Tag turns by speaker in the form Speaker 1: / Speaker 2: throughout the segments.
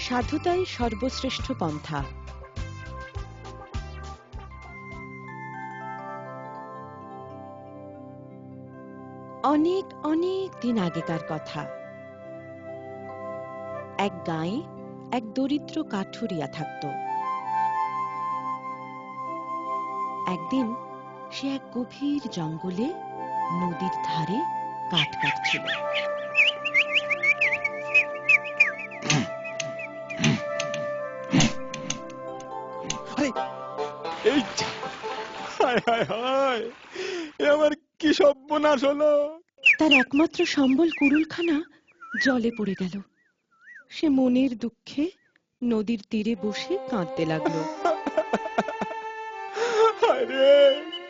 Speaker 1: সাধুতাই সর্বশ্রেষ্ঠ পন্থা। অনেক অনেক দিন আগেকার কথা। এক গাঁয়ে এক দরিদ্র কাঠুরিয়া থাকত। একদিন সে এক গভীর জঙ্গলে নদীর ধারে কাঠ কাটছিল।
Speaker 2: আমার কি সর্বনাশ হলো!
Speaker 1: তার একমাত্র সম্বল কুড়ুলখানা জলে পড়ে গেল। সে মনের দুঃখে নদীর তীরে বসে কাঁদতে লাগলো।
Speaker 2: আরে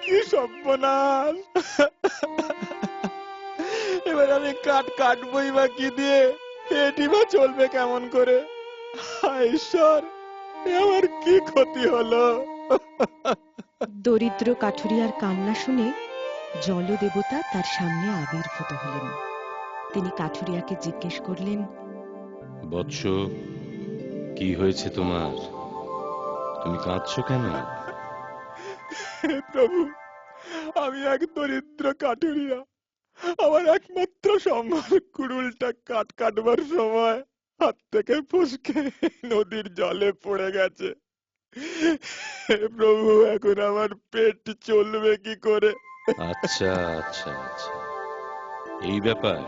Speaker 2: কি সর্বনাশ! এবার আমি কাঠ কাটবই বা কি দিয়ে? এটি বা চলবে কেমন করে? হায় ঈশ্বর, আমার কি ক্ষতি হলো!
Speaker 1: দরিদ্র কাঠুরিয়ার কান্না শুনে জলদেবতা তার সামনে আবির্ভূত হলেন। তিনি কাঠুরিয়াকে জিজ্ঞেস করলেন,
Speaker 3: বৎস, কি হয়েছে তোমার? তুমি কাঁদছো কেন?
Speaker 2: প্রভু, আমি এক দরিদ্র কাঠুরিয়া। আমার একমাত্র সম্বল কুড়ুলটা কাঠ কাটবার সময় হাত থেকে ফসকে নদীর জলে পড়ে গেছে। প্রভু, এখন আমার পেট চলবে কি করে?
Speaker 3: আচ্ছা আচ্ছা আচ্ছা, এই ব্যাপার।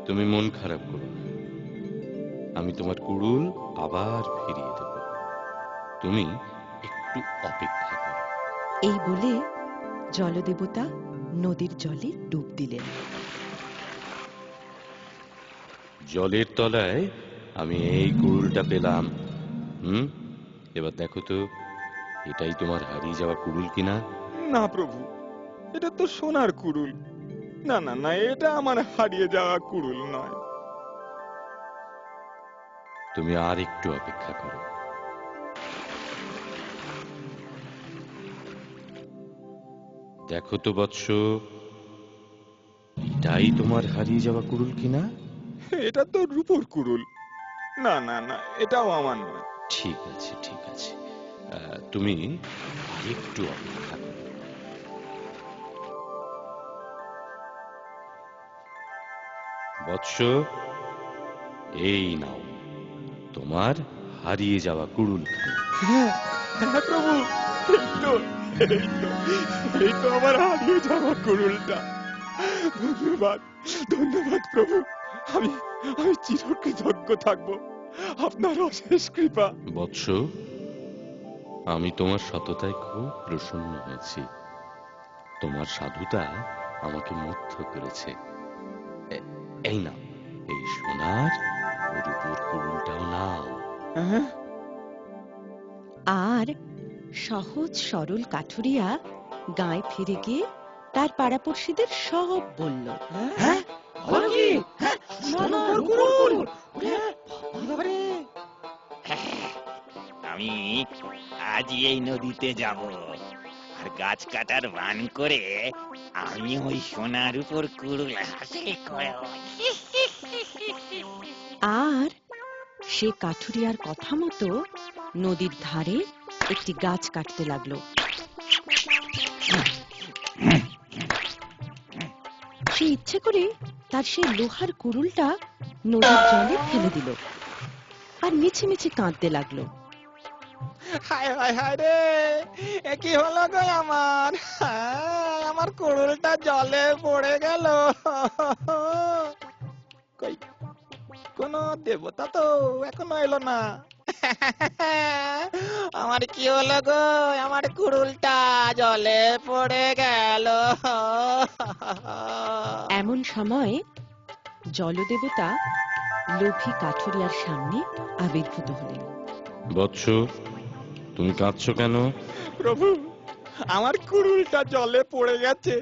Speaker 3: তুমি মন খারাপ করো না, আমি তোমার কুড়ুল আবার ফিরিয়ে দেব। তুমি একটু অপেক্ষা করো।
Speaker 1: এই বলে জলদেবতা নদীর জলে ডুব দিলেন।
Speaker 3: জলের তলায় আমি এই কুড়ুলটা পেলাম। এবার দেখো তো, এটাই তোমার হারিয়ে যাওয়া কুড়ুল কিনা?
Speaker 2: না প্রভু, এটা তো সোনার কুড়ুল। না না না, এটা আমার হারিয়ে যাওয়া কুড়ুল নয়।
Speaker 3: তুমি আর একটু অপেক্ষা করো। দেখো তো বৎস, এটাই তোমার হারিয়ে যাওয়া কুড়ুল কিনা?
Speaker 2: এটা তো রূপোর কুড়ুল। না না না, এটাও আমার নয়।
Speaker 3: ঠিক আছে ঠিক আছে, তুমি একটু অপেক্ষা করো। বৎস, এই নাও তোমার হারিয়ে যাওয়া কুড়ুল।
Speaker 2: হ্যাঁ হ্যাঁ প্রভু, এই তো আমার হারিয়ে যাওয়া কুড়ুলটা। ধন্যবাদ ধন্যবাদ প্রভু, আমি আমি চিরকৃতজ্ঞ থাকবো আপনার অশেষ কৃপা।
Speaker 3: বৎস, আমি তোমার সততায় খুব প্রসন্ন হয়েছি। তোমার সাধুতা আমাকে মুগ্ধ করেছে। এই নাও, এই সোনার রূপোর কুড়ুলটাও নাও।
Speaker 1: আর সহজ সরল কাঠুরিয়া গায়ে ফিরে গিয়ে তার পাড়াপড়শিদের সব বলল।
Speaker 4: আমি আজই এই নদীতে যাব, আর গাছ কাটার বান করে আমি ওই সোনার উপর কুড়ুল হাসিল করব।
Speaker 1: আর সে কাঠুরিয়ার কথা মতো নদীর ধারে একটি গাছ কাটতে লাগলো। সে ইচ্ছে করে তার সেই লোহার কুড়ুলটা নদীর জলে ফেলে দিল আর মিছে মিছে কাঁদতে লাগলো।
Speaker 2: হায় হায় হায় রে, এ কি হলো গো আমার! আমার কুড়ুলটা জলে পড়ে গেল। কই, কোন দেবতা তো এখনো এলো না। আমার কি হলো গো, আমার কুড়ুলটা জলে পড়ে গেল।
Speaker 1: এমন সময় জলদেবতা লোভী কাঠুরিয়ার সামনে আবির্ভূত হলেন।
Speaker 3: বৎস, তুমি কাঁদছো কেন?
Speaker 2: প্রভু, আমার কুড়ুলটা জলে পড়ে গেছে।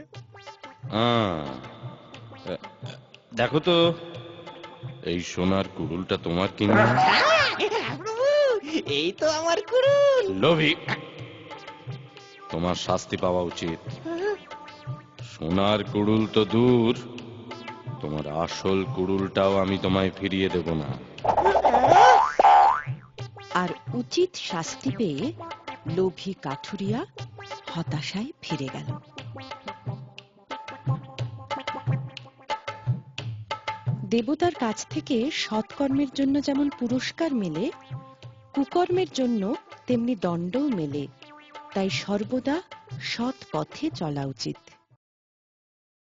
Speaker 3: দেখো তো, এই সোনার কুড়ুলটা তোমার কিনা?
Speaker 4: প্রভু, এই তো আমার কুড়ুল।
Speaker 3: লোভী, তোমার শাস্তি পাওয়া উচিত। সোনার কুড়ুল তো দূর, তোমার আসল কুড়ুলটাও আমি তোমায় ফিরিয়ে দেব না।
Speaker 1: আর উচিত শাস্তি পেয়ে লোভী কাঠুরিয়া হতাশায় ফিরে গেল। দেবতার কাছ থেকে সৎকর্মের জন্য যেমন পুরস্কার মেলে, কুকর্মের জন্য তেমনি দণ্ডও মেলে। তাই সর্বদা সৎ পথে চলা উচিত।